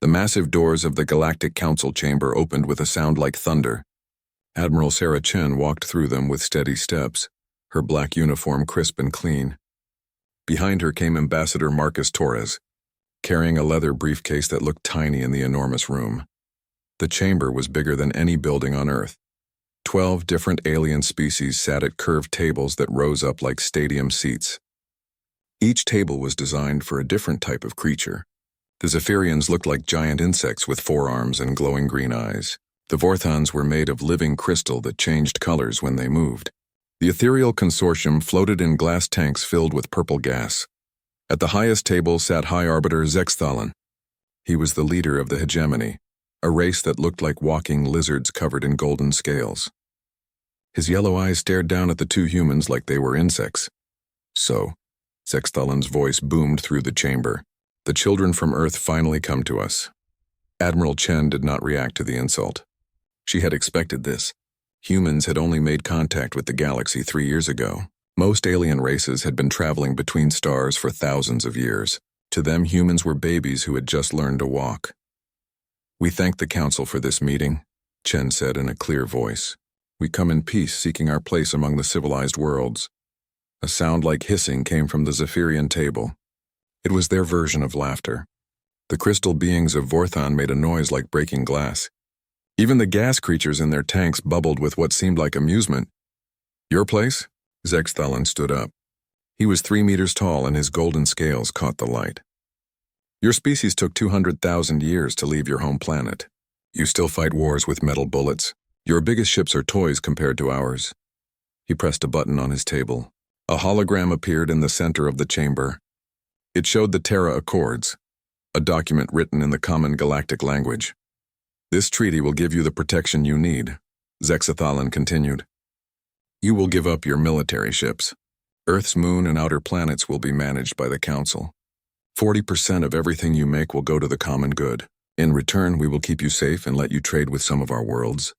The massive doors of the Galactic Council chamber opened with a sound like thunder. Admiral Sarah Chen walked through them with steady steps, her black uniform crisp and clean. Behind her came Ambassador Marcus Torres, carrying a leather briefcase that looked tiny in the enormous room. The chamber was bigger than any building on Earth. 12 different alien species sat at curved tables that rose up like stadium seats. Each table was designed for a different type of creature. The Zephyrians looked like giant insects with 4 arms and glowing green eyes. The Vorthons were made of living crystal that changed colors when they moved. The ethereal consortium floated in glass tanks filled with purple gas. At the highest table sat High Arbiter Zexthalan. He was the leader of the hegemony, a race that looked like walking lizards covered in golden scales. His yellow eyes stared down at the 2 humans like they were insects. "So," Zexthalan's voice boomed through the chamber, "the children from Earth finally come to us." Admiral Chen did not react to the insult. She had expected this. Humans had only made contact with the galaxy 3 years ago. Most alien races had been traveling between stars for thousands of years. To them, humans were babies who had just learned to walk. "We thank the Council for this meeting," Chen said in a clear voice. "We come in peace, seeking our place among the civilized worlds." A sound like hissing came from the Zephyrian table. It was their version of laughter. The crystal beings of Vorthon made a noise like breaking glass. Even the gas creatures in their tanks bubbled with what seemed like amusement. "Your place?" Zexthalan stood up. He was 3 meters tall and his golden scales caught the light. "Your species took 200,000 years to leave your home planet. You still fight wars with metal bullets. Your biggest ships are toys compared to ours." He pressed a button on his table. A hologram appeared in the center of the chamber. It showed the Terra Accords, a document written in the common galactic language. "This treaty will give you the protection you need," Zexthalan continued. "You will give up your military ships. Earth's moon and outer planets will be managed by the Council. 40% of everything you make will go to the common good. In return, we will keep you safe and let you trade with some of our worlds."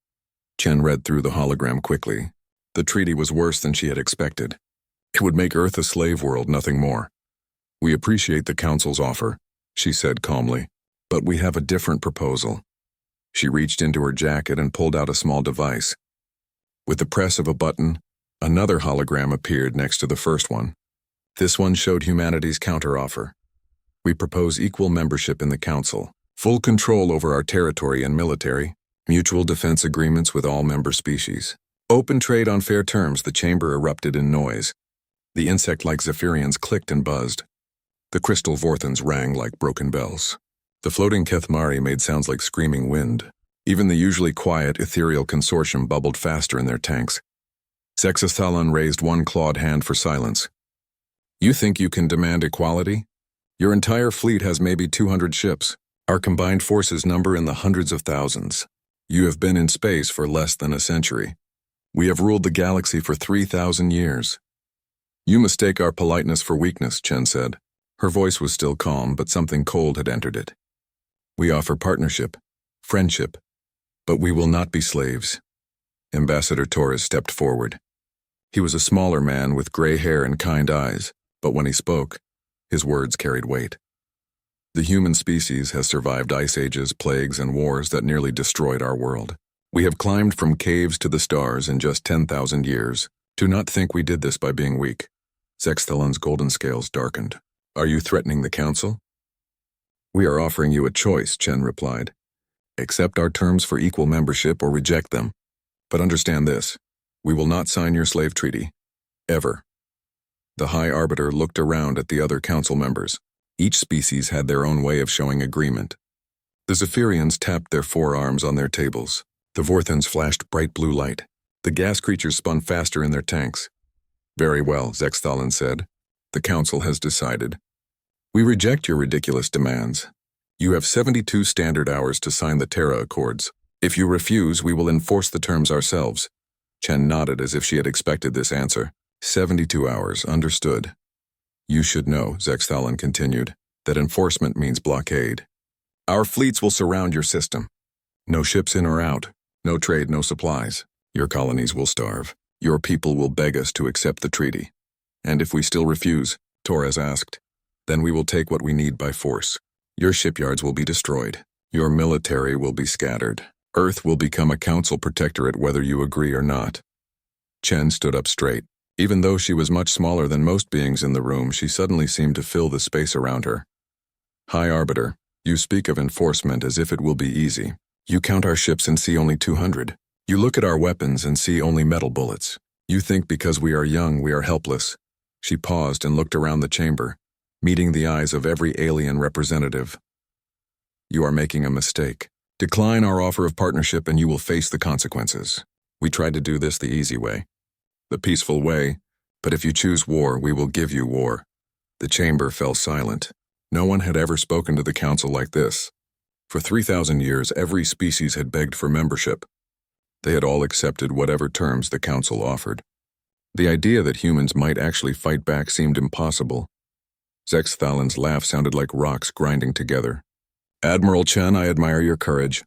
Chen read through the hologram quickly. The treaty was worse than she had expected. It would make Earth a slave world, nothing more. "We appreciate the Council's offer," she said calmly, "but we have a different proposal." She reached into her jacket and pulled out a small device. With the press of a button, another hologram appeared next to the first one. This one showed humanity's counteroffer. "We propose equal membership in the Council, full control over our territory and military, mutual defense agreements with all member species. Open trade on fair terms." The chamber erupted in noise. The insect-like Zephyrians clicked and buzzed. The crystal Vorthons rang like broken bells. The floating Kethmari made sounds like screaming wind. Even the usually quiet, ethereal consortium bubbled faster in their tanks. Zexthalan raised one clawed hand for silence. "You think you can demand equality? Your entire fleet has maybe 200 ships. Our combined forces number in the hundreds of thousands. You have been in space for less than a century. We have ruled the galaxy for 3,000 years. You mistake our politeness for weakness," Chen said. Her voice was still calm, but something cold had entered it. "We offer partnership, friendship, but we will not be slaves." Ambassador Torres stepped forward. He was a smaller man with gray hair and kind eyes, but when he spoke, his words carried weight. "The human species has survived ice ages, plagues, and wars that nearly destroyed our world. We have climbed from caves to the stars in just 10,000 years. Do not think we did this by being weak." Zexthalan's golden scales darkened. "Are you threatening the Council?" "We are offering you a choice," Chen replied. "Accept our terms for equal membership or reject them. But understand this, we will not sign your slave treaty. Ever." The High Arbiter looked around at the other Council members. Each species had their own way of showing agreement. The Zephyrians tapped their forearms on their tables. The Vorthons flashed bright blue light. The gas creatures spun faster in their tanks. "Very well," Zexthalan said. "The Council has decided. We reject your ridiculous demands. You have 72 standard hours to sign the Terra Accords. If you refuse, we will enforce the terms ourselves." Chen nodded as if she had expected this answer. 72 hours, understood. "You should know," Zexthalan continued, "that enforcement means blockade. Our fleets will surround your system. No ships in or out, no trade, no supplies. Your colonies will starve. Your people will beg us to accept the treaty. And if we still refuse," Torres asked, "then we will take what we need by force. Your shipyards will be destroyed. Your military will be scattered. Earth will become a council protectorate whether you agree or not. Chen stood up straight. Even though she was much smaller than most beings in the room, she suddenly seemed to fill the space around her. High Arbiter, you speak of enforcement as if it will be easy. You count our ships and see only 200. You look at our weapons and see only metal bullets. You think because we are young we are helpless. She paused and looked around the chamber, meeting the eyes of every alien representative. You are making a mistake. Decline our offer of partnership and you will face the consequences. We tried to do this the easy way, the peaceful way, but if you choose war, we will give you war. The chamber fell silent. No one had ever spoken to the council like this. For 3,000 years, every species had begged for membership. They had all accepted whatever terms the council offered. The idea that humans might actually fight back seemed impossible. Zex Thalen's laugh sounded like rocks grinding together. Admiral Chen, I admire your courage,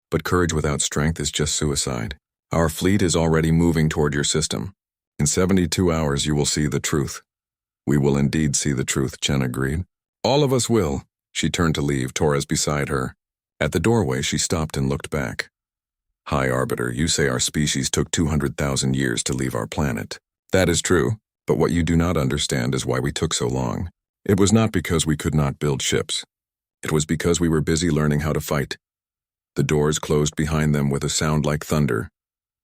but courage without strength is just suicide. Our fleet is already moving toward your system. In 72 hours you will see the truth. We will indeed see the truth, Chen agreed. All of us will. She turned to leave, Torres beside her. At the doorway she stopped and looked back. High Arbiter, you say our species took 200,000 years to leave our planet. That is true, but what you do not understand is why we took so long. It was not because we could not build ships. It was because we were busy learning how to fight. The doors closed behind them with a sound like thunder.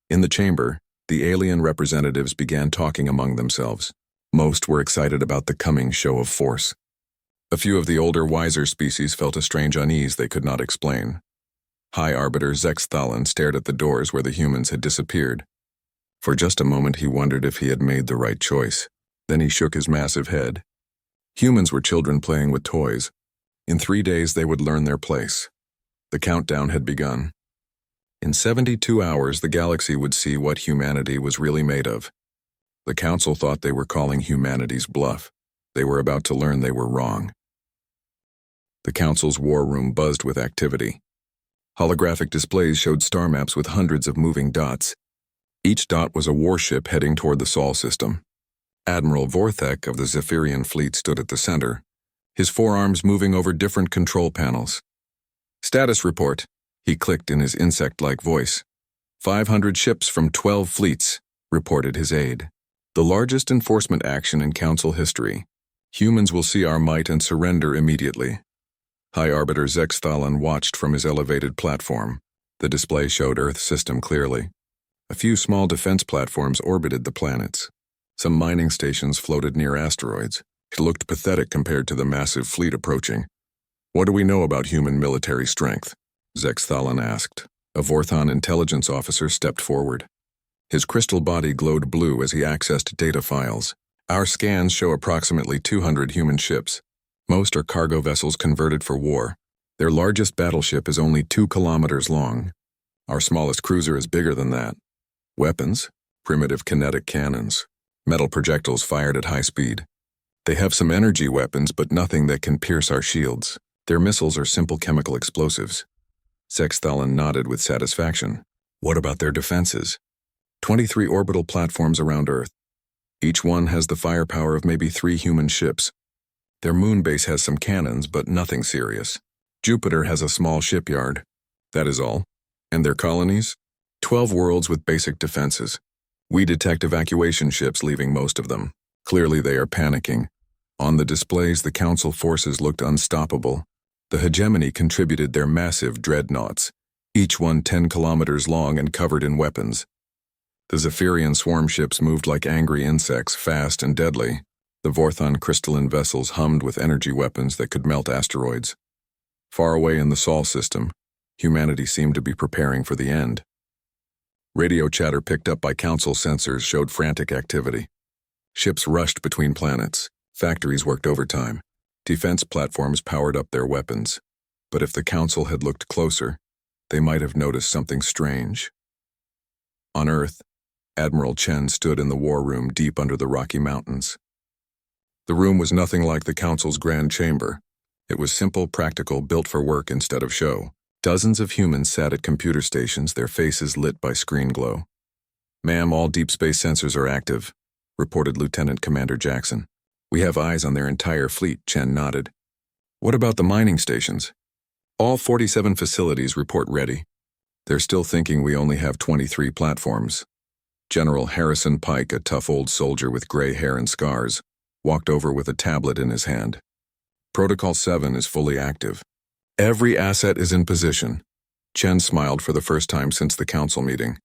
In the chamber, the alien representatives began talking among themselves. Most were excited about the coming show of force. A few of the older, wiser species felt a strange unease they could not explain. High Arbiter Zex Thalen stared at the doors where the humans had disappeared. For just a moment he wondered if he had made the right choice. Then he shook his massive head. Humans were children playing with toys. In 3 days they would learn their place. The countdown had begun. In 72 hours the galaxy would see what humanity was really made of. The council thought they were calling humanity's bluff. They were about to learn they were wrong. The council's war room buzzed with activity. Holographic displays showed star maps with hundreds of moving dots. Each dot was a warship heading toward the Sol system. Admiral Vorthek of the Zephyrian fleet stood at the center, his forearms moving over different control panels. Status report, he clicked in his insect-like voice. 500 ships from 12 fleets, reported his aide. The largest enforcement action in council history. Humans will see our might and surrender immediately. High Arbiter Zex Thalen watched from his elevated platform. The display showed Earth's system clearly. A few small defense platforms orbited the planets. Some mining stations floated near asteroids. It looked pathetic compared to the massive fleet approaching. What do we know about human military strength? Zex Thalen asked. A Vorthon intelligence officer stepped forward. His crystal body glowed blue as he accessed data files. Our scans show approximately 200 human ships. Most are cargo vessels converted for war. Their largest battleship is only 2 kilometers long. Our smallest cruiser is bigger than that. Weapons? Primitive kinetic cannons. Metal projectiles fired at high speed. They have some energy weapons, but nothing that can pierce our shields. Their missiles are simple chemical explosives. Zex Thalen nodded with satisfaction. What about their defenses? 23 orbital platforms around Earth. Each one has the firepower of maybe 3 human ships. Their moon base has some cannons, but nothing serious. Jupiter has a small shipyard. That is all. And their colonies? 12 worlds with basic defenses. We detect evacuation ships leaving most of them. Clearly they are panicking. On the displays, the council forces looked unstoppable. The hegemony contributed their massive dreadnoughts, each one 10 kilometers long and covered in weapons. The Zephyrian swarm ships moved like angry insects, fast and deadly. The Vorthon crystalline vessels hummed with energy weapons that could melt asteroids. Far away in the Sol system, humanity seemed to be preparing for the end. Radio chatter picked up by council sensors showed frantic activity. Ships rushed between planets. Factories worked overtime. Defense platforms powered up their weapons. But if the council had looked closer, they might have noticed something strange. On Earth, Admiral Chen stood in the war room deep under the Rocky Mountains. The room was nothing like the council's grand chamber. It was simple, practical, built for work instead of show. Dozens of humans sat at computer stations, their faces lit by screen glow. "Ma'am, all deep space sensors are active," reported Lieutenant Commander Jackson. "We have eyes on their entire fleet," Chen nodded. "What about the mining stations?" All 47 facilities report ready. They're still thinking we only have 23 platforms. General Harrison Pike, a tough old soldier with gray hair and scars, walked over with a tablet in his hand. Protocol 7 is fully active. Every asset is in position. Chen smiled for the first time since the council meeting.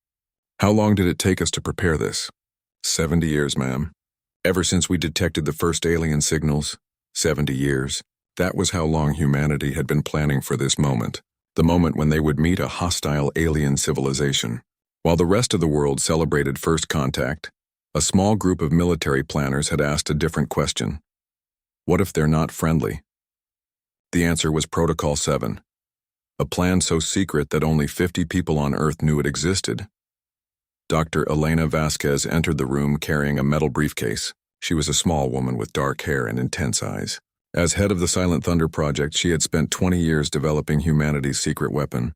How long did it take us to prepare this? 70 years, ma'am. Ever since we detected the first alien signals, 70 years. That was how long humanity had been planning for this moment, the moment when they would meet a hostile alien civilization. While the rest of the world celebrated first contact, a small group of military planners had asked a different question. What if they're not friendly? The answer was Protocol 7, a plan so secret that only 50 people on Earth knew it existed. Dr. Elena Vasquez entered the room carrying a metal briefcase. She was a small woman with dark hair and intense eyes. As head of the Silent Thunder Project, she had spent 20 years developing humanity's secret weapon.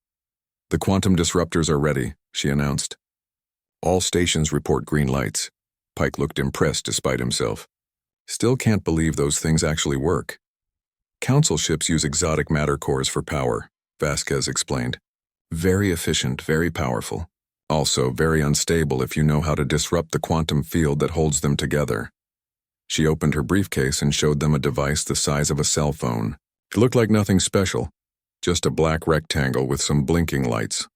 The quantum disruptors are ready, she announced. All stations report green lights. Pike looked impressed despite himself. Still can't believe those things actually work. Council ships use exotic matter cores for power, Vasquez explained. Very efficient, very powerful. Also very unstable if you know how to disrupt the quantum field that holds them together. She opened her briefcase and showed them a device the size of a cell phone. It looked like nothing special, just a black rectangle with some blinking lights.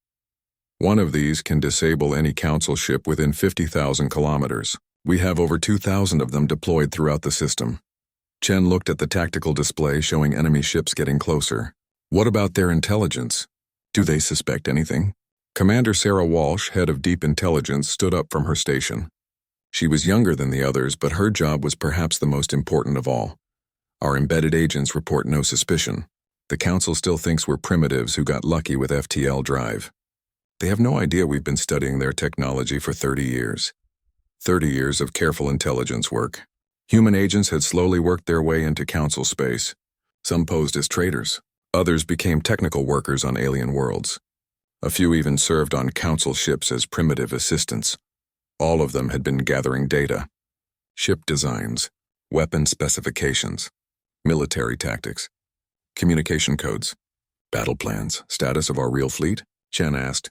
One of these can disable any council ship within 50,000 kilometers. We have over 2,000 of them deployed throughout the system. Chen looked at the tactical display showing enemy ships getting closer. What about their intelligence? Do they suspect anything? Commander Sarah Walsh, head of Deep Intelligence, stood up from her station. She was younger than the others, but her job was perhaps the most important of all. Our embedded agents report no suspicion. The Council still thinks we're primitives who got lucky with FTL drive. They have no idea we've been studying their technology for 30 years. 30 years of careful intelligence work. Human agents had slowly worked their way into Council space. Some posed as traitors. Others became technical workers on alien worlds. A few even served on Council ships as primitive assistants. All of them had been gathering data. Ship designs, weapon specifications, military tactics, communication codes, battle plans, status of our real fleet, Chen asked.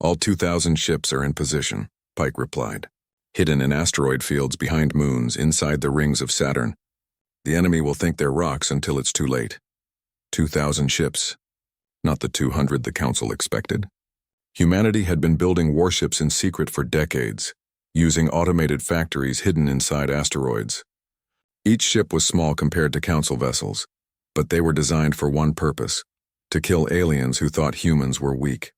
All 2,000 ships are in position, Pike replied. Hidden in asteroid fields behind moons inside the rings of Saturn. The enemy will think they're rocks until it's too late. 2,000 ships, not the 200 the Council expected. Humanity had been building warships in secret for decades, using automated factories hidden inside asteroids. Each ship was small compared to Council vessels, but they were designed for one purpose, to kill aliens who thought humans were weak.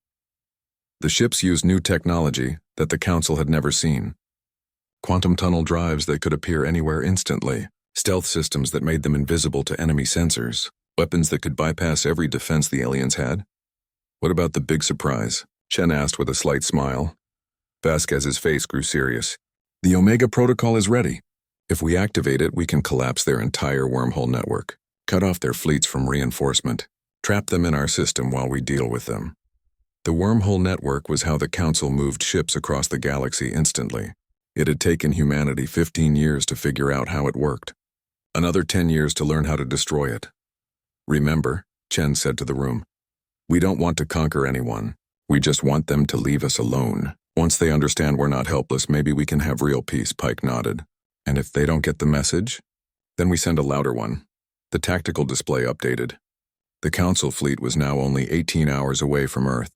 The ships used new technology that the Council had never seen. Quantum tunnel drives that could appear anywhere instantly, stealth systems that made them invisible to enemy sensors, weapons that could bypass every defense the aliens had. What about the big surprise? Chen asked with a slight smile. Vasquez's face grew serious. The Omega Protocol is ready. If we activate it, we can collapse their entire wormhole network, cut off their fleets from reinforcement, trap them in our system while we deal with them. The wormhole network was how the Council moved ships across the galaxy instantly. It had taken humanity 15 years to figure out how it worked. Another 10 years to learn how to destroy it. Remember, Chen said to the room, we don't want to conquer anyone. We just want them to leave us alone. Once they understand we're not helpless, maybe we can have real peace, Pike nodded. And if they don't get the message, then we send a louder one. The tactical display updated. The Council fleet was now only 18 hours away from Earth.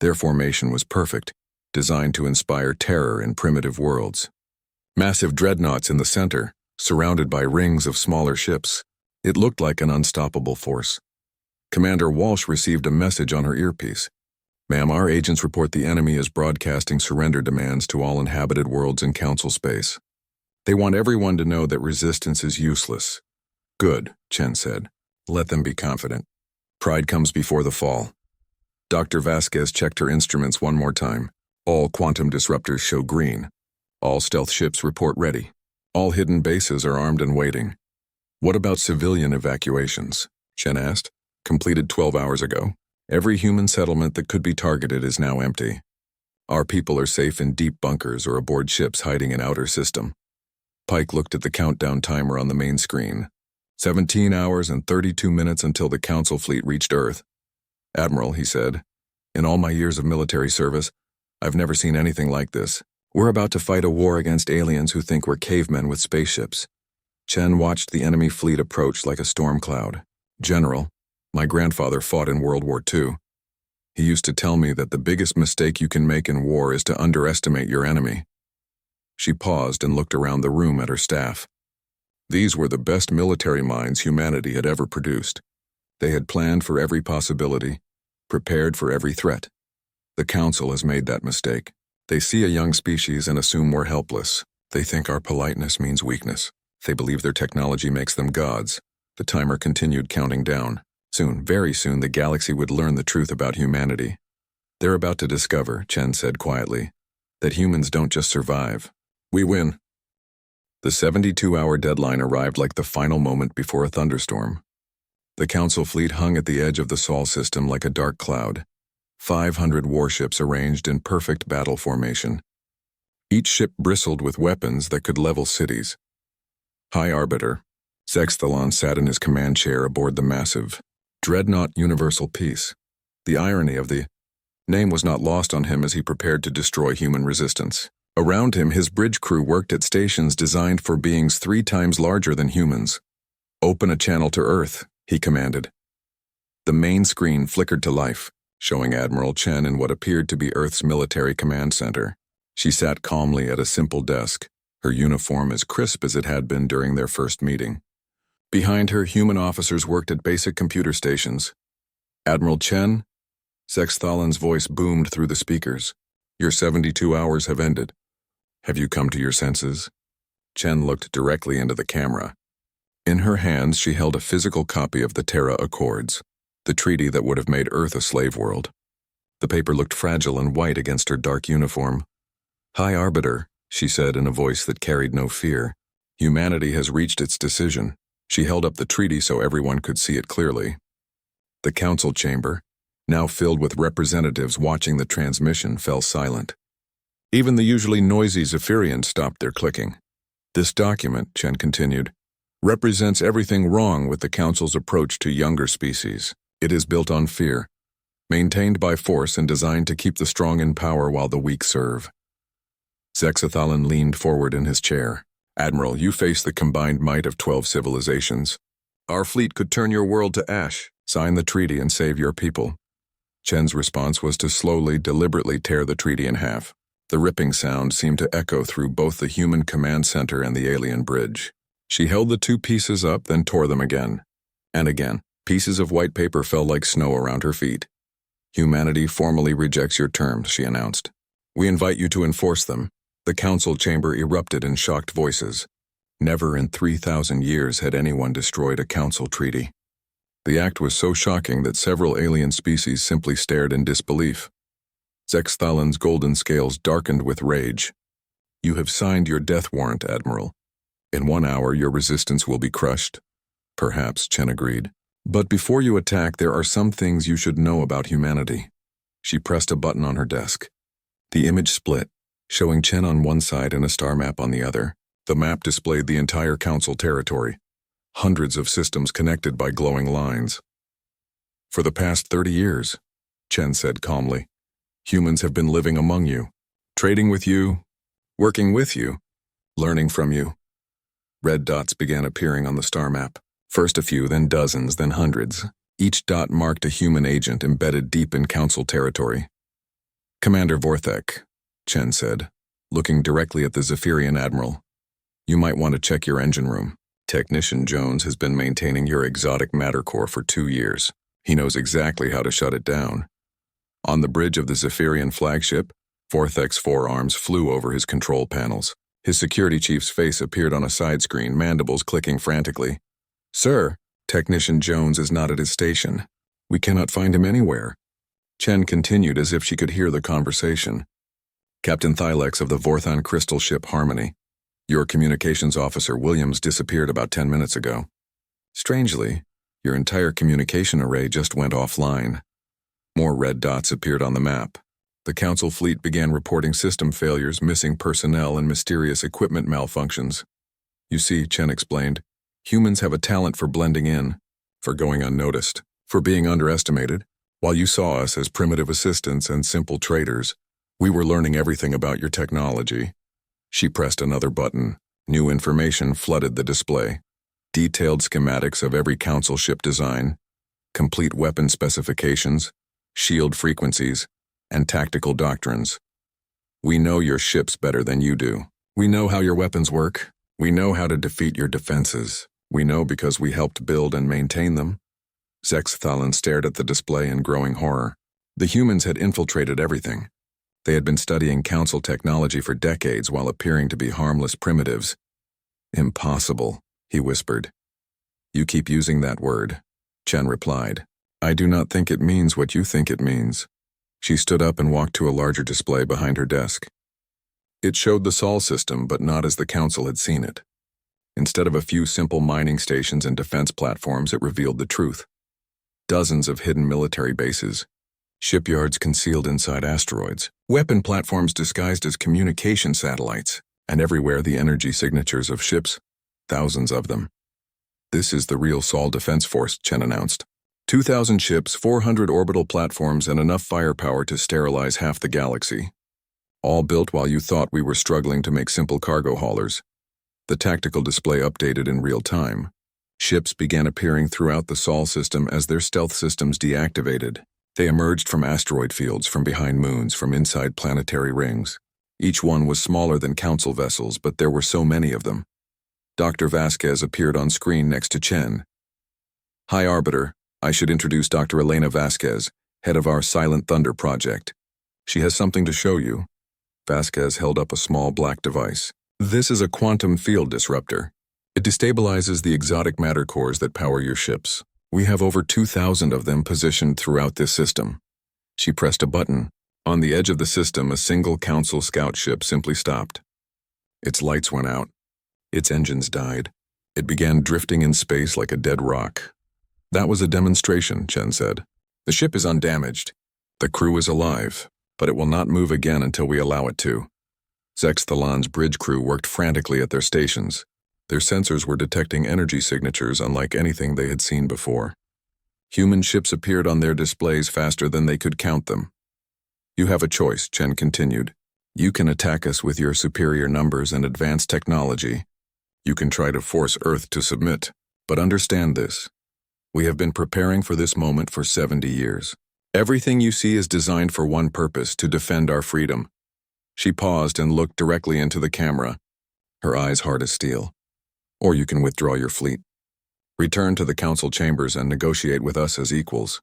Their formation was perfect, designed to inspire terror in primitive worlds. Massive dreadnoughts in the center, surrounded by rings of smaller ships. It looked like an unstoppable force. Commander Walsh received a message on her earpiece. Ma'am, our agents report the enemy is broadcasting surrender demands to all inhabited worlds in Council space. They want everyone to know that resistance is useless. Good, Chen said. Let them be confident. Pride comes before the fall. Dr. Vasquez checked her instruments one more time. All quantum disruptors show green. All stealth ships report ready. All hidden bases are armed and waiting. What about civilian evacuations? Chen asked. Completed 12 hours ago. Every human settlement that could be targeted is now empty. Our people are safe in deep bunkers or aboard ships hiding in outer system. Pike looked at the countdown timer on the main screen. 17 hours and 32 minutes until the Council fleet reached Earth. "Admiral," he said, "in all my years of military service, I've never seen anything like this. We're about to fight a war against aliens who think we're cavemen with spaceships." Chen watched the enemy fleet approach like a storm cloud. "General, my grandfather fought in World War II. He used to tell me that the biggest mistake you can make in war is to underestimate your enemy." She paused and looked around the room at her staff. These were the best military minds humanity had ever produced. They had planned for every possibility, prepared for every threat. The Council has made that mistake. They see a young species and assume we're helpless. They think our politeness means weakness. They believe their technology makes them gods. The timer continued counting down. Soon, very soon, the galaxy would learn the truth about humanity. "They're about to discover," Chen said quietly, "that humans don't just survive. We win." The 72-hour deadline arrived like the final moment before a thunderstorm. The Council fleet hung at the edge of the Sol system like a dark cloud. 500 warships arranged in perfect battle formation. Each ship bristled with weapons that could level cities. High Arbiter Zexthalon sat in his command chair aboard the massive Dreadnought Universal Peace. The irony of the name was not lost on him as he prepared to destroy human resistance. Around him, his bridge crew worked at stations designed for beings 3 times larger than humans. "Open a channel to Earth," he commanded. The main screen flickered to life, showing Admiral Chen in what appeared to be Earth's military command center. She sat calmly at a simple desk, her uniform as crisp as it had been during their first meeting. Behind her, human officers worked at basic computer stations. "Admiral Chen?" Zexthalen's voice boomed through the speakers. "Your 72 hours have ended. Have you come to your senses?" Chen looked directly into the camera. In her hands, she held a physical copy of the Terra Accords, the treaty that would have made Earth a slave world. The paper looked fragile and white against her dark uniform. "High Arbiter," she said in a voice that carried no fear, "humanity has reached its decision." She held up the treaty so everyone could see it clearly. The council chamber, now filled with representatives watching the transmission, fell silent. Even the usually noisy Zephyrians stopped their clicking. "This document," Chen continued, "represents everything wrong with the Council's approach to younger species. It is built on fear, maintained by force and designed to keep the strong in power while the weak serve." Zexthalan leaned forward in his chair. "Admiral, you face the combined might of 12 civilizations. Our fleet could turn your world to ash. Sign the treaty and save your people." Chen's response was to slowly, deliberately tear the treaty in half. The ripping sound seemed to echo through both the human command center and the alien bridge. She held the 2 pieces up, then tore them again. And again, pieces of white paper fell like snow around her feet. "Humanity formally rejects your terms," she announced. "We invite you to enforce them." The council chamber erupted in shocked voices. Never in 3,000 years had anyone destroyed a council treaty. The act was so shocking that several alien species simply stared in disbelief. Zexthalen's golden scales darkened with rage. "You have signed your death warrant, Admiral. In 1 hour, your resistance will be crushed." "Perhaps," Chen agreed. "But before you attack, there are some things you should know about humanity." She pressed a button on her desk. The image split, showing Chen on one side and a star map on the other. The map displayed the entire council territory, hundreds of systems connected by glowing lines. "For the past 30 years, Chen said calmly, "humans have been living among you, trading with you, working with you, learning from you." Red dots began appearing on the star map. First a few, then dozens, then hundreds. Each dot marked a human agent embedded deep in council territory. "Commander Vorthek," Chen said, looking directly at the Zephyrian admiral, "you might want to check your engine room. Technician Jones has been maintaining your exotic matter core for 2 years. He knows exactly how to shut it down." On the bridge of the Zephyrian flagship, Vorthek's forearms flew over his control panels. His security chief's face appeared on a side screen, mandibles clicking frantically. "Sir, Technician Jones is not at his station. We cannot find him anywhere." Chen continued as if she could hear the conversation. "Captain Thylex of the Vorthon crystal ship Harmony. Your communications officer Williams disappeared about 10 minutes ago. Strangely, your entire communication array just went offline." More red dots appeared on the map. The council fleet began reporting system failures, missing personnel, and mysterious equipment malfunctions. "You see," Chen explained, "humans have a talent for blending in, for going unnoticed, for being underestimated. While you saw us as primitive assistants and simple traders, we were learning everything about your technology. She pressed another button. New information flooded the display. Detailed schematics of every council ship design, complete weapon specifications, shield frequencies, and tactical doctrines. We know your ships better than you do. We know how your weapons work. We know how to defeat your defenses. We know because we helped build and maintain them. Zexthalan stared at the display in growing horror. The humans had infiltrated everything. They had been studying council technology for decades while appearing to be harmless primitives. Impossible, he whispered. You keep using that word, Chen replied. I do not think it means what you think it means. She stood up and walked to a larger display behind her desk. It showed the Sol system, but not as the council had seen it. Instead of a few simple mining stations and defense platforms, it revealed the truth. Dozens of hidden military bases, shipyards concealed inside asteroids, weapon platforms disguised as communication satellites, and everywhere the energy signatures of ships, thousands of them. This is the real Sol Defense Force, Chen announced. 2,000 ships, 400 orbital platforms, and enough firepower to sterilize half the galaxy. All built while you thought we were struggling to make simple cargo haulers. The tactical display updated in real time. Ships began appearing throughout the Sol system as their stealth systems deactivated. They emerged from asteroid fields, from behind moons, from inside planetary rings. Each one was smaller than council vessels, but there were so many of them. Dr. Vasquez appeared on screen next to Chen. Hi, Arbiter. I should introduce Dr. Elena Vasquez, head of our Silent Thunder project. She has something to show you. Vasquez held up a small black device. This is a quantum field disruptor. It destabilizes the exotic matter cores that power your ships. We have over 2,000 of them positioned throughout this system. She pressed a button. On the edge of the system, a single council scout ship simply stopped. Its lights went out. Its engines died. It began drifting in space like a dead rock. That was a demonstration, Chen said. The ship is undamaged. The crew is alive, but it will not move again until we allow it to. Zexthalan's bridge crew worked frantically at their stations. Their sensors were detecting energy signatures unlike anything they had seen before. Human ships appeared on their displays faster than they could count them. You have a choice, Chen continued. You can attack us with your superior numbers and advanced technology. You can try to force Earth to submit, but understand this. We have been preparing for this moment for 70 years. Everything you see is designed for one purpose, to defend our freedom. She paused and looked directly into the camera, her eyes hard as steel. Or you can withdraw your fleet. Return to the council chambers and negotiate with us as equals.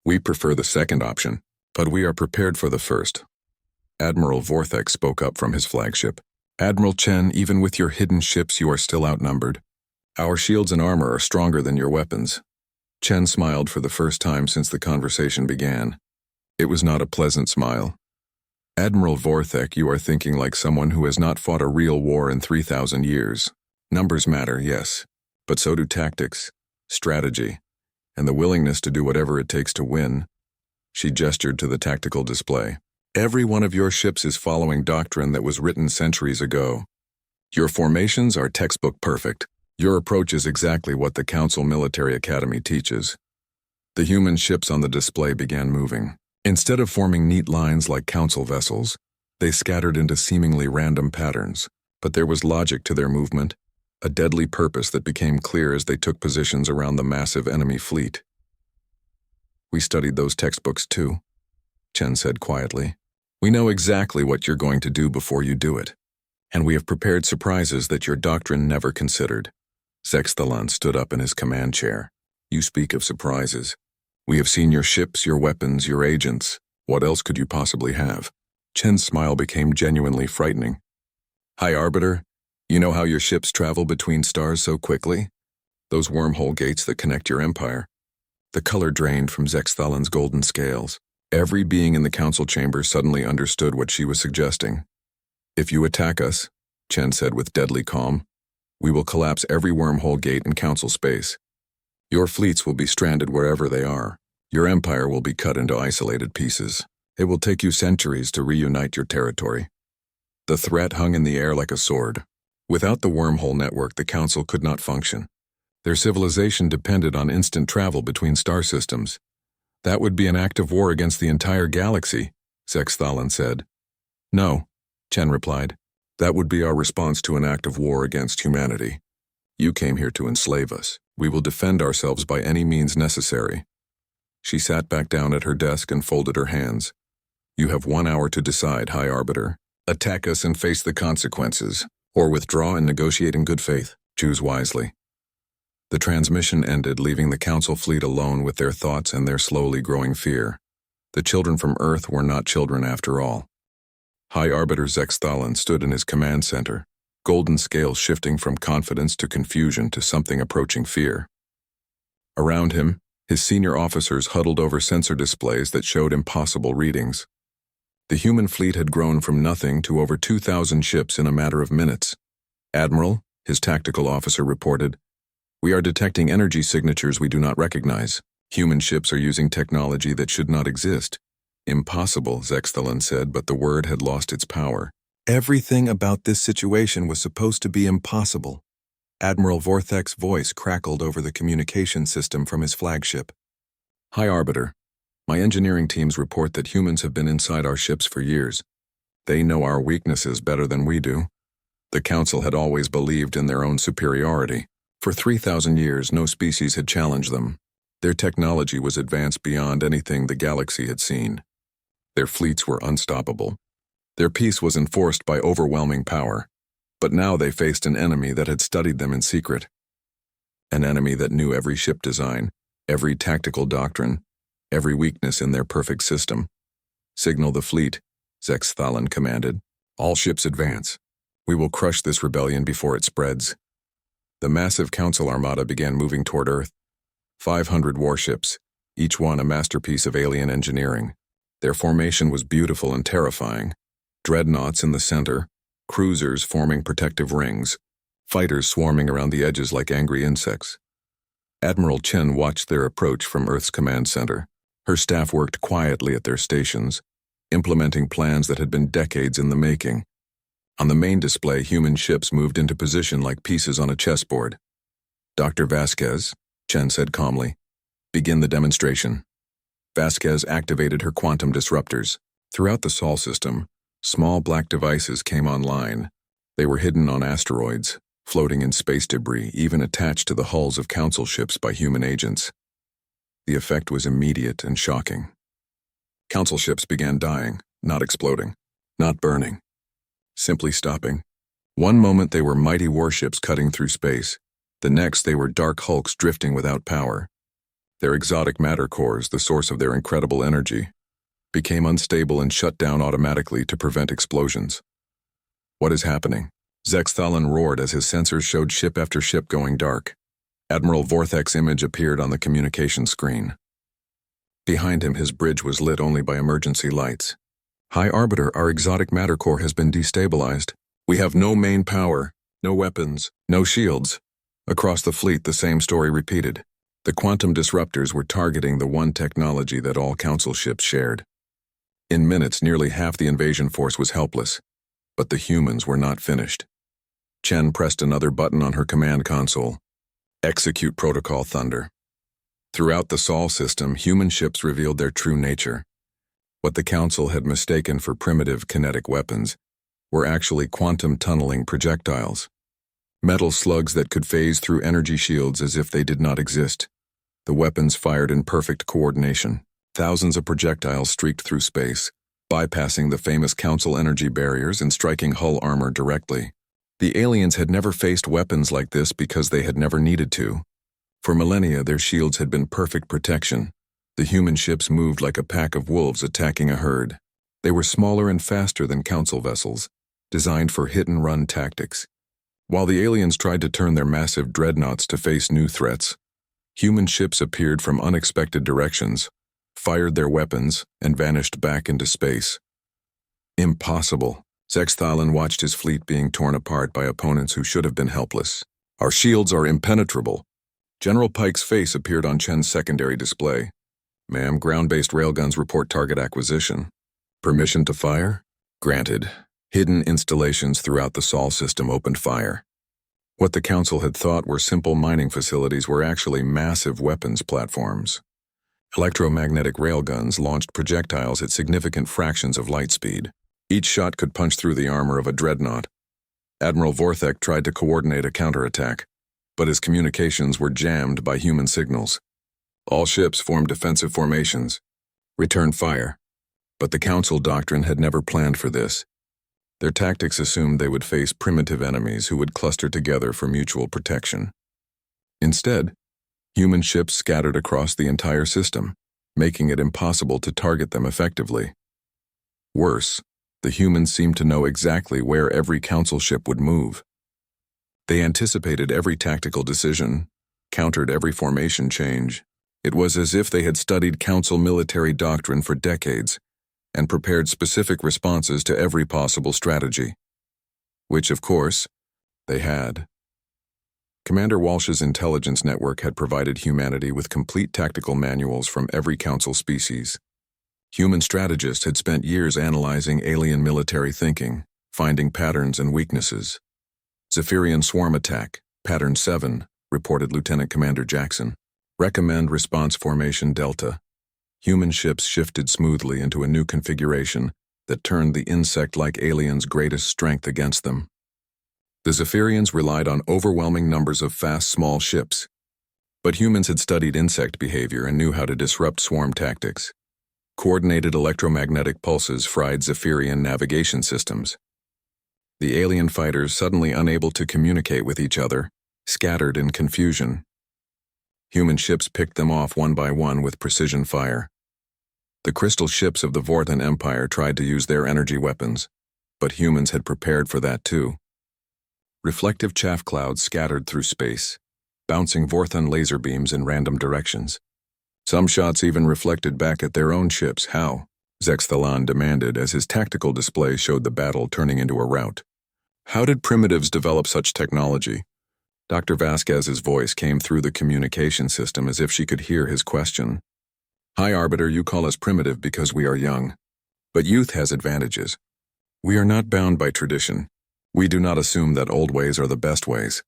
We prefer the second option, but we are prepared for the first. Admiral Vorthek spoke up from his flagship. Admiral Chen, even with your hidden ships, you are still outnumbered. Our shields and armor are stronger than your weapons. Chen smiled for the first time since the conversation began. It was not a pleasant smile. Admiral Vorthek, you are thinking like someone who has not fought a real war in 3,000 years. Numbers matter, yes, but so do tactics, strategy, and the willingness to do whatever it takes to win. She gestured to the tactical display. Every one of your ships is following doctrine that was written centuries ago. Your formations are textbook perfect. Your approach is exactly what the Council Military Academy teaches. The human ships on the display began moving. Instead of forming neat lines like council vessels, they scattered into seemingly random patterns, but there was logic to their movement, a deadly purpose that became clear as they took positions around the massive enemy fleet. We studied those textbooks too, Chen said quietly. We know exactly what you're going to do before you do it, and we have prepared surprises that your doctrine never considered. Zexthalan stood up in his command chair. You speak of surprises. We have seen your ships, your weapons, your agents. What else could you possibly have? Chen's smile became genuinely frightening. Hi, Arbiter. You know how your ships travel between stars so quickly? Those wormhole gates that connect your empire. The color drained from Zexthalan's golden scales. Every being in the council chamber suddenly understood what she was suggesting. If you attack us, Chen said with deadly calm, we will collapse every wormhole gate in council space. Your fleets will be stranded wherever they are. Your empire will be cut into isolated pieces. It will take you centuries to reunite your territory. The threat hung in the air like a sword. Without the wormhole network, the council could not function. Their civilization depended on instant travel between star systems. That would be an act of war against the entire galaxy, Zexthalan said. No, Chen replied. That would be our response to an act of war against humanity. You came here to enslave us. We will defend ourselves by any means necessary. She sat back down at her desk and folded her hands. You have 1 hour to decide, High Arbiter. Attack us and face the consequences, or withdraw and negotiate in good faith. Choose wisely. The transmission ended, leaving the Council fleet alone with their thoughts and their slowly growing fear. The children from Earth were not children after all. High Arbiter Zexthalan stood in his command center, golden scales shifting from confidence to confusion to something approaching fear. Around him, his senior officers huddled over sensor displays that showed impossible readings. The human fleet had grown from nothing to over 2,000 ships in a matter of minutes. Admiral, his tactical officer reported, we are detecting energy signatures we do not recognize. Human ships are using technology that should not exist. Impossible, Zexthalan said, but the word had lost its power. Everything about this situation was supposed to be impossible. Admiral Vorthek's voice crackled over the communication system from his flagship. High Arbiter, my engineering teams report that humans have been inside our ships for years. They know our weaknesses better than we do. The Council had always believed in their own superiority. For 3,000 years, no species had challenged them. Their technology was advanced beyond anything the galaxy had seen. Their fleets were unstoppable. Their peace was enforced by overwhelming power. But now they faced an enemy that had studied them in secret. An enemy that knew every ship design, every tactical doctrine, every weakness in their perfect system. Signal the fleet, Zexthalan commanded. All ships advance. We will crush this rebellion before it spreads. The massive Council armada began moving toward Earth. 500 warships, each one a masterpiece of alien engineering. Their formation was beautiful and terrifying. Dreadnoughts in the center, cruisers forming protective rings, fighters swarming around the edges like angry insects. Admiral Chen watched their approach from Earth's command center. Her staff worked quietly at their stations, implementing plans that had been decades in the making. On the main display, human ships moved into position like pieces on a chessboard. Dr. Vasquez, Chen said calmly, begin the demonstration. Vasquez activated her quantum disruptors. Throughout the Sol system, small black devices came online. They were hidden on asteroids, floating in space debris, even attached to the hulls of Council ships by human agents. The effect was immediate and shocking. Council ships began dying, not exploding, not burning, simply stopping. One moment they were mighty warships cutting through space. The next they were dark hulks drifting without power. Their exotic matter cores, the source of their incredible energy, became unstable and shut down automatically to prevent explosions. What is happening? Zexthalan roared as his sensors showed ship after ship going dark. Admiral Vorthek's image appeared on the communication screen. Behind him, his bridge was lit only by emergency lights. High Arbiter, our exotic matter core has been destabilized. We have no main power, no weapons, no shields. Across the fleet, the same story repeated. The quantum disruptors were targeting the one technology that all Council ships shared. In minutes, nearly half the invasion force was helpless, but the humans were not finished. Chen pressed another button on her command console. Execute Protocol Thunder. Throughout the Sol system, human ships revealed their true nature. What the Council had mistaken for primitive kinetic weapons were actually quantum tunneling projectiles. Metal slugs that could phase through energy shields as if they did not exist. The weapons fired in perfect coordination. Thousands of projectiles streaked through space, bypassing the famous Council energy barriers and striking hull armor directly. The aliens had never faced weapons like this because they had never needed to. For millennia, their shields had been perfect protection. The human ships moved like a pack of wolves attacking a herd. They were smaller and faster than Council vessels, designed for hit-and-run tactics. While the aliens tried to turn their massive dreadnoughts to face new threats, human ships appeared from unexpected directions, fired their weapons, and vanished back into space. Impossible. Zexthalan watched his fleet being torn apart by opponents who should have been helpless. Our shields are impenetrable. General Pike's face appeared on Chen's secondary display. Ma'am, ground-based railguns report target acquisition. Permission to fire? Granted. Hidden installations throughout the Sol system opened fire. What the Council had thought were simple mining facilities were actually massive weapons platforms. Electromagnetic railguns launched projectiles at significant fractions of light speed. Each shot could punch through the armor of a dreadnought. Admiral Vorthek tried to coordinate a counterattack, but his communications were jammed by human signals. All ships formed defensive formations. Return fire. But the Council doctrine had never planned for this. Their tactics assumed they would face primitive enemies who would cluster together for mutual protection. Instead, human ships scattered across the entire system, making it impossible to target them effectively. Worse, the humans seemed to know exactly where every Council ship would move. They anticipated every tactical decision, countered every formation change. It was as if they had studied Council military doctrine for decades and prepared specific responses to every possible strategy. Which, of course, they had. Commander Walsh's intelligence network had provided humanity with complete tactical manuals from every Council species. Human strategists had spent years analyzing alien military thinking, finding patterns and weaknesses. Zephyrian swarm attack, pattern 7, reported Lieutenant Commander Jackson. Recommend response formation Delta. Human ships shifted smoothly into a new configuration that turned the insect-like aliens' greatest strength against them. The Zephyrians relied on overwhelming numbers of fast, small ships, but humans had studied insect behavior and knew how to disrupt swarm tactics. Coordinated electromagnetic pulses fried Zephyrian navigation systems. The alien fighters, suddenly unable to communicate with each other, scattered in confusion. Human ships picked them off one by one with precision fire. The crystal ships of the Vorthan Empire tried to use their energy weapons, but humans had prepared for that too. Reflective chaff clouds scattered through space, bouncing Vorthan laser beams in random directions. Some shots even reflected back at their own ships. How? Zexthalan demanded as his tactical display showed the battle turning into a rout. How did primitives develop such technology? Dr. Vasquez's voice came through the communication system as if she could hear his question. High Arbiter, you call us primitive because we are young. But youth has advantages. We are not bound by tradition. We do not assume that old ways are the best ways.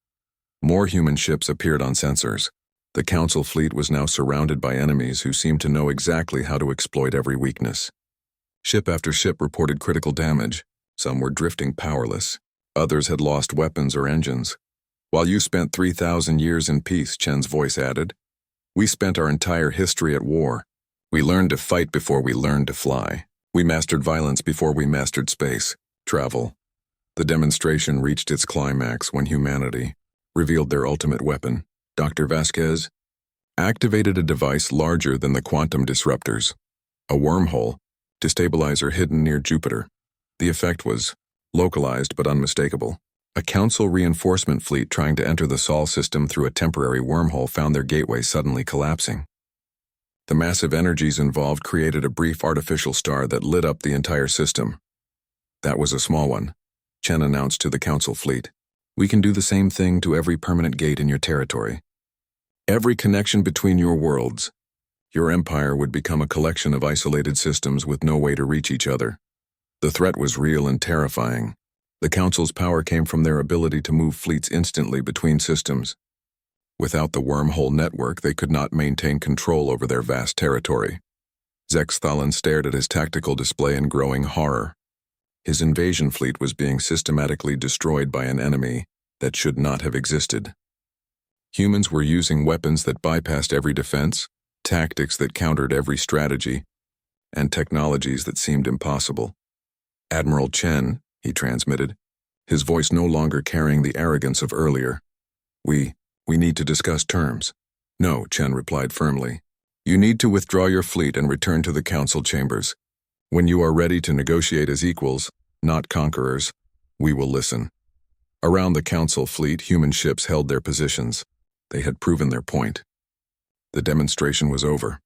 More human ships appeared on sensors. The Council fleet was now surrounded by enemies who seemed to know exactly how to exploit every weakness. Ship after ship reported critical damage. Some were drifting powerless. Others had lost weapons or engines. While you spent 3,000 years in peace, Chen's voice added, we spent our entire history at war. We learned to fight before we learned to fly. We mastered violence before we mastered space, travel. The demonstration reached its climax when humanity revealed their ultimate weapon. Dr. Vasquez activated a device larger than the quantum disruptors, a wormhole, destabilizer hidden near Jupiter. The effect was localized but unmistakable. A Council reinforcement fleet trying to enter the Sol system through a temporary wormhole found their gateway suddenly collapsing. The massive energies involved created a brief artificial star that lit up the entire system. That was a small one, Chen announced to the Council fleet. We can do the same thing to every permanent gate in your territory. Every connection between your worlds. Your empire would become a collection of isolated systems with no way to reach each other. The threat was real and terrifying. The Council's power came from their ability to move fleets instantly between systems. Without the wormhole network, they could not maintain control over their vast territory. Zexthalan stared at his tactical display in growing horror. His invasion fleet was being systematically destroyed by an enemy that should not have existed. Humans were using weapons that bypassed every defense, tactics that countered every strategy, and technologies that seemed impossible. Admiral Chen, he transmitted, his voice no longer carrying the arrogance of earlier. We need to discuss terms. No, Chen replied firmly. You need to withdraw your fleet and return to the Council chambers. When you are ready to negotiate as equals, not conquerors, we will listen. Around the Council fleet, human ships held their positions. They had proven their point. The demonstration was over,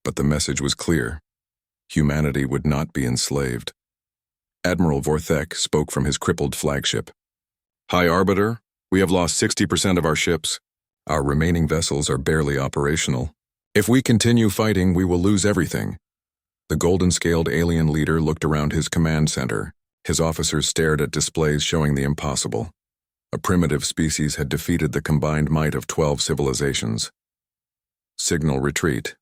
but the message was clear. Humanity would not be enslaved. Admiral Vorthek spoke from his crippled flagship. High Arbiter, we have lost 60% of our ships. Our remaining vessels are barely operational. If we continue fighting, we will lose everything. The golden-scaled alien leader looked around his command center. His officers stared at displays showing the impossible. A primitive species had defeated the combined might of 12 civilizations. Signal retreat.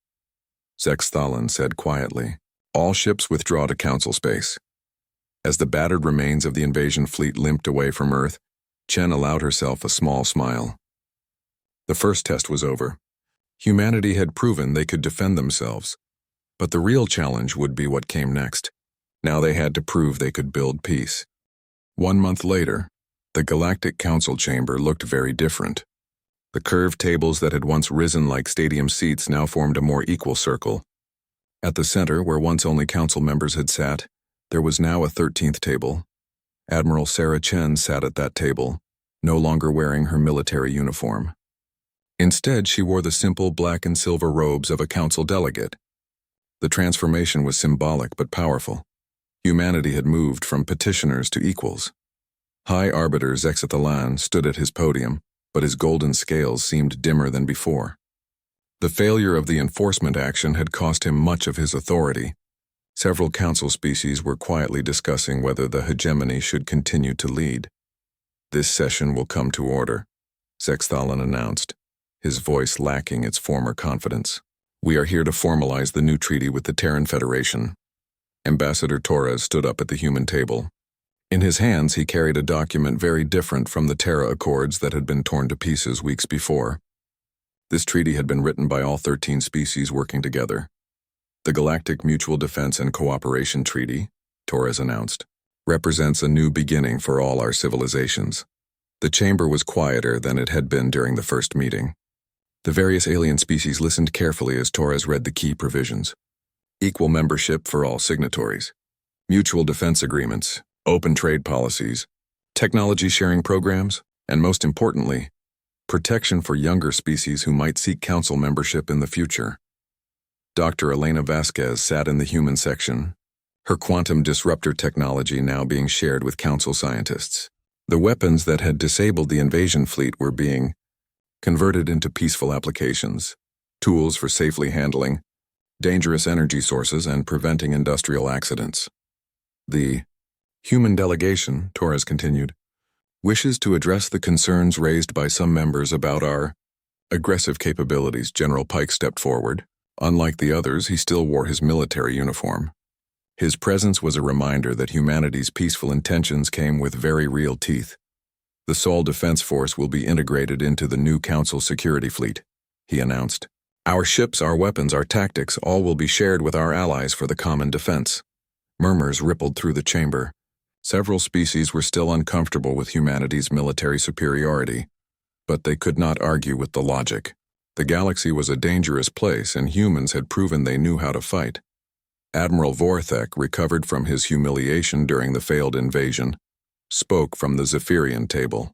Zexthalan said quietly. All ships withdraw to Council space. As the battered remains of the invasion fleet limped away from Earth, Chen allowed herself a small smile. The first test was over. Humanity had proven they could defend themselves. But the real challenge would be what came next. Now they had to prove they could build peace. 1 month later, the Galactic Council chamber looked very different. The curved tables that had once risen like stadium seats now formed a more equal circle. At the center, where once only council members had sat, there was now a 13th table. Admiral Sarah Chen sat at that table, no longer wearing her military uniform. Instead, she wore the simple black and silver robes of a council delegate. The transformation was symbolic but powerful. Humanity had moved from petitioners to equals. High Arbiter Zexthalan stood at his podium, but his golden scales seemed dimmer than before. The failure of the enforcement action had cost him much of his authority. Several council species were quietly discussing whether the hegemony should continue to lead. This session will come to order, Zexthalan announced, his voice lacking its former confidence. We are here to formalize the new treaty with the Terran Federation. Ambassador Torres stood up at the human table. In his hands, he carried a document very different from the Terra Accords that had been torn to pieces weeks before. This treaty had been written by all 13 species working together. The Galactic Mutual Defense and Cooperation Treaty, Torres announced, represents a new beginning for all our civilizations. The chamber was quieter than it had been during the first meeting. The various alien species listened carefully as Torres read the key provisions. Equal membership for all signatories, mutual defense agreements, open trade policies, technology sharing programs, and most importantly, protection for younger species who might seek council membership in the future. Dr. Elena Vasquez sat in the human section, her quantum disruptor technology now being shared with council scientists. The weapons that had disabled the invasion fleet were being converted into peaceful applications, tools for safely handling dangerous energy sources and preventing industrial accidents. The human delegation, Torres continued, wishes to address the concerns raised by some members about our aggressive capabilities. General Pike stepped forward. Unlike the others, he still wore his military uniform. His presence was a reminder that humanity's peaceful intentions came with very real teeth. The Sol Defense Force will be integrated into the new Council security fleet, he announced. Our ships, our weapons, our tactics, all will be shared with our allies for the common defense. Murmurs rippled through the chamber. Several species were still uncomfortable with humanity's military superiority, but they could not argue with the logic. The galaxy was a dangerous place, and humans had proven they knew how to fight. Admiral Vorthek, recovered from his humiliation during the failed invasion, spoke from the Zephyrian table.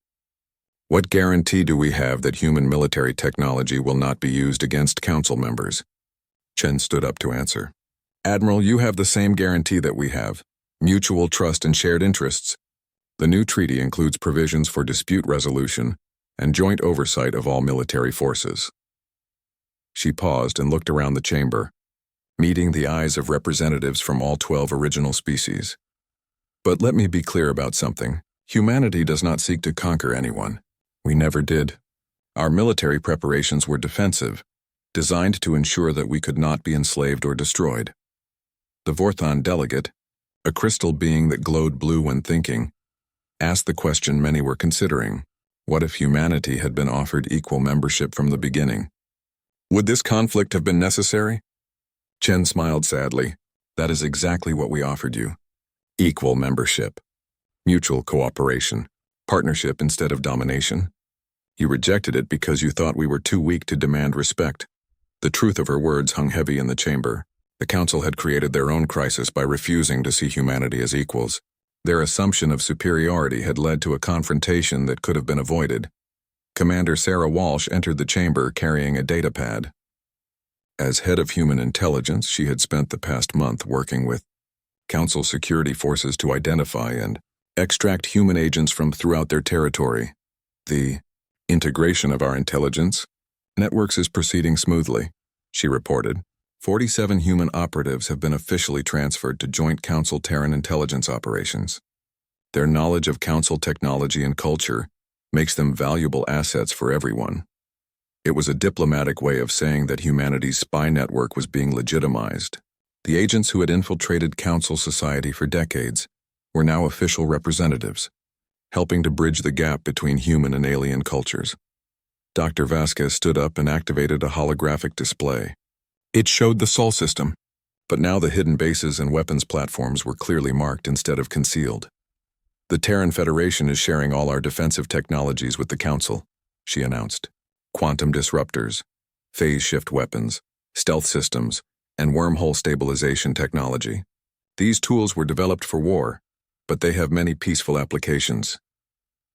What guarantee do we have that human military technology will not be used against council members? Chen stood up to answer. Admiral, you have the same guarantee that we have. Mutual trust and shared interests. The new treaty includes provisions for dispute resolution and joint oversight of all military forces. She paused and looked around the chamber, meeting the eyes of representatives from all 12 original species. But let me be clear about something. Humanity does not seek to conquer anyone. We never did. Our military preparations were defensive, designed to ensure that we could not be enslaved or destroyed. The Vorthon delegate, a crystal being that glowed blue when thinking, asked the question many were considering. What if humanity had been offered equal membership from the beginning? Would this conflict have been necessary? Chen smiled sadly. That is exactly what we offered you. Equal membership. Mutual cooperation. Partnership instead of domination. You rejected it because you thought we were too weak to demand respect. The truth of her words hung heavy in the chamber. The Council had created their own crisis by refusing to see humanity as equals. Their assumption of superiority had led to a confrontation that could have been avoided. Commander Sarah Walsh entered the chamber carrying a datapad. As head of human intelligence, she had spent the past month working with Council security forces to identify and extract human agents from throughout their territory. The integration of our intelligence networks is proceeding smoothly, she reported. 47 human operatives have been officially transferred to Joint Council Terran intelligence operations. Their knowledge of Council technology and culture makes them valuable assets for everyone. It was a diplomatic way of saying that humanity's spy network was being legitimized. The agents who had infiltrated Council society for decades were now official representatives, helping to bridge the gap between human and alien cultures. Dr. Vasquez stood up and activated a holographic display. It showed the Sol system, but now the hidden bases and weapons platforms were clearly marked instead of concealed. The Terran Federation is sharing all our defensive technologies with the Council, she announced. Quantum disruptors, phase shift weapons, stealth systems, and wormhole stabilization technology. These tools were developed for war, but they have many peaceful applications.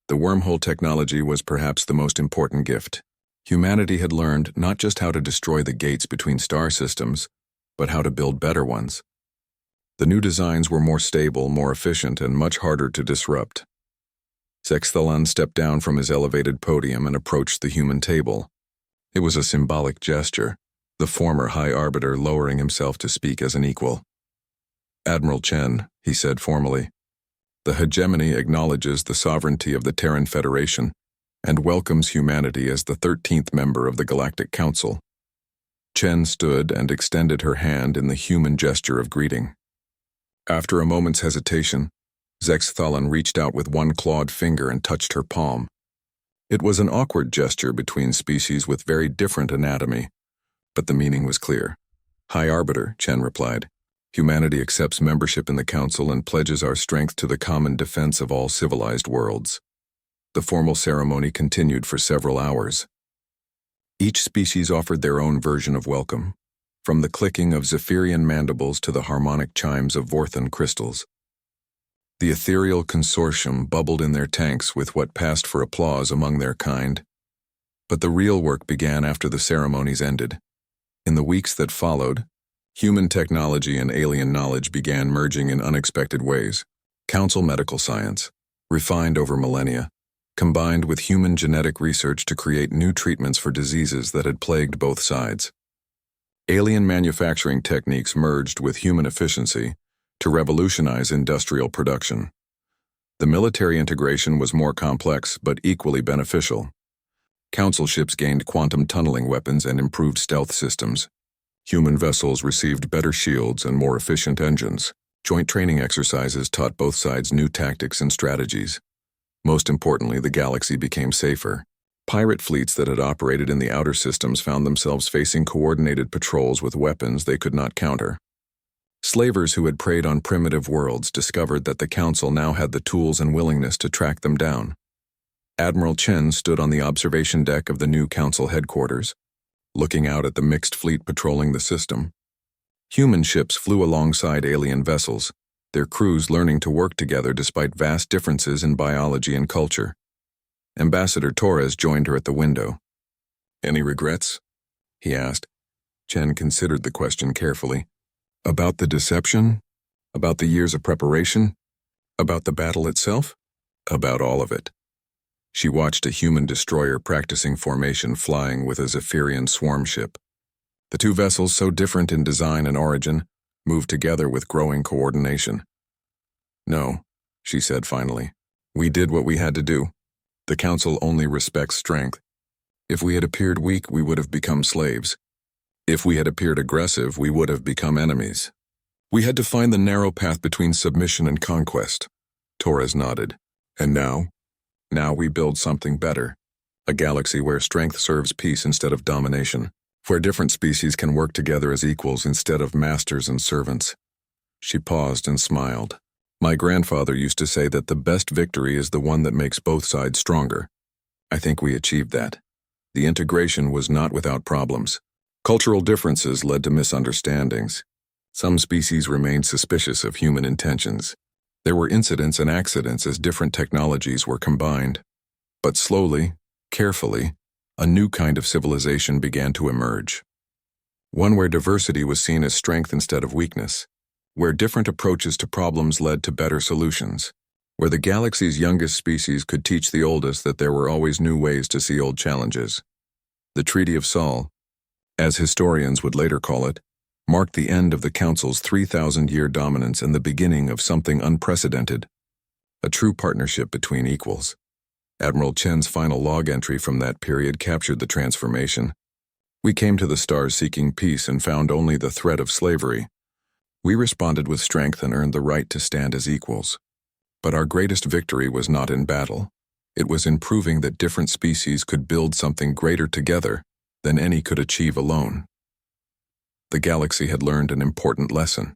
The wormhole technology was perhaps the most important gift. Humanity had learned not just how to destroy the gates between star systems, but how to build better ones. The new designs were more stable, more efficient, and much harder to disrupt. Zexthalan stepped down from his elevated podium and approached the human table. It was a symbolic gesture, the former High Arbiter lowering himself to speak as an equal. Admiral Chen, he said formally, the hegemony acknowledges the sovereignty of the Terran Federation and welcomes humanity as the 13th member of the Galactic Council. Chen stood and extended her hand in the human gesture of greeting. After a moment's hesitation, Zexthalan reached out with one clawed finger and touched her palm. It was an awkward gesture between species with very different anatomy, but the meaning was clear. High Arbiter, Chen replied. Humanity accepts membership in the Council and pledges our strength to the common defense of all civilized worlds. The formal ceremony continued for several hours. Each species offered their own version of welcome, from the clicking of Zephyrian mandibles to the harmonic chimes of Vorthan crystals. The ethereal consortium bubbled in their tanks with what passed for applause among their kind. But the real work began after the ceremonies ended. In the weeks that followed, human technology and alien knowledge began merging in unexpected ways. Council medical science, refined over millennia, combined with human genetic research to create new treatments for diseases that had plagued both sides. Alien manufacturing techniques merged with human efficiency to revolutionize industrial production. The military integration was more complex but equally beneficial. Council ships gained quantum tunneling weapons and improved stealth systems. Human vessels received better shields and more efficient engines. Joint training exercises taught both sides new tactics and strategies. Most importantly, the galaxy became safer. Pirate fleets that had operated in the outer systems found themselves facing coordinated patrols with weapons they could not counter. Slavers who had preyed on primitive worlds discovered that the Council now had the tools and willingness to track them down. Admiral Chen stood on the observation deck of the new Council headquarters, looking out at the mixed fleet patrolling the system. Human ships flew alongside alien vessels, their crews learning to work together despite vast differences in biology and culture. Ambassador Torres joined her at the window. "Any regrets?" he asked. Chen considered the question carefully. About the deception? About the years of preparation? About the battle itself? About all of it. She watched a human destroyer practicing formation flying with a Zephyrian swarm ship. The two vessels, so different in design and origin, moved together with growing coordination. "No," she said finally. "We did what we had to do. The Council only respects strength. If we had appeared weak, we would have become slaves. If we had appeared aggressive, we would have become enemies. We had to find the narrow path between submission and conquest." Torres nodded. "And now? Now we build something better. A galaxy where strength serves peace instead of domination. Where different species can work together as equals instead of masters and servants." She paused and smiled. "My grandfather used to say that the best victory is the one that makes both sides stronger. I think we achieved that. The integration was not without problems. Cultural differences led to misunderstandings. Some species remained suspicious of human intentions. There were incidents and accidents as different technologies were combined. But slowly, carefully, a new kind of civilization began to emerge. One where diversity was seen as strength instead of weakness, where different approaches to problems led to better solutions, where the galaxy's youngest species could teach the oldest that there were always new ways to see old challenges. The Treaty of Sol, as historians would later call it, marked the end of the Council's 3,000-year dominance and the beginning of something unprecedented, a true partnership between equals. Admiral Chen's final log entry from that period captured the transformation. We came to the stars seeking peace and found only the threat of slavery. We responded with strength and earned the right to stand as equals. But our greatest victory was not in battle. It was in proving that different species could build something greater together than any could achieve alone. The galaxy had learned an important lesson.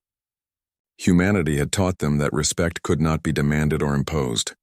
Humanity had taught them that respect could not be demanded or imposed.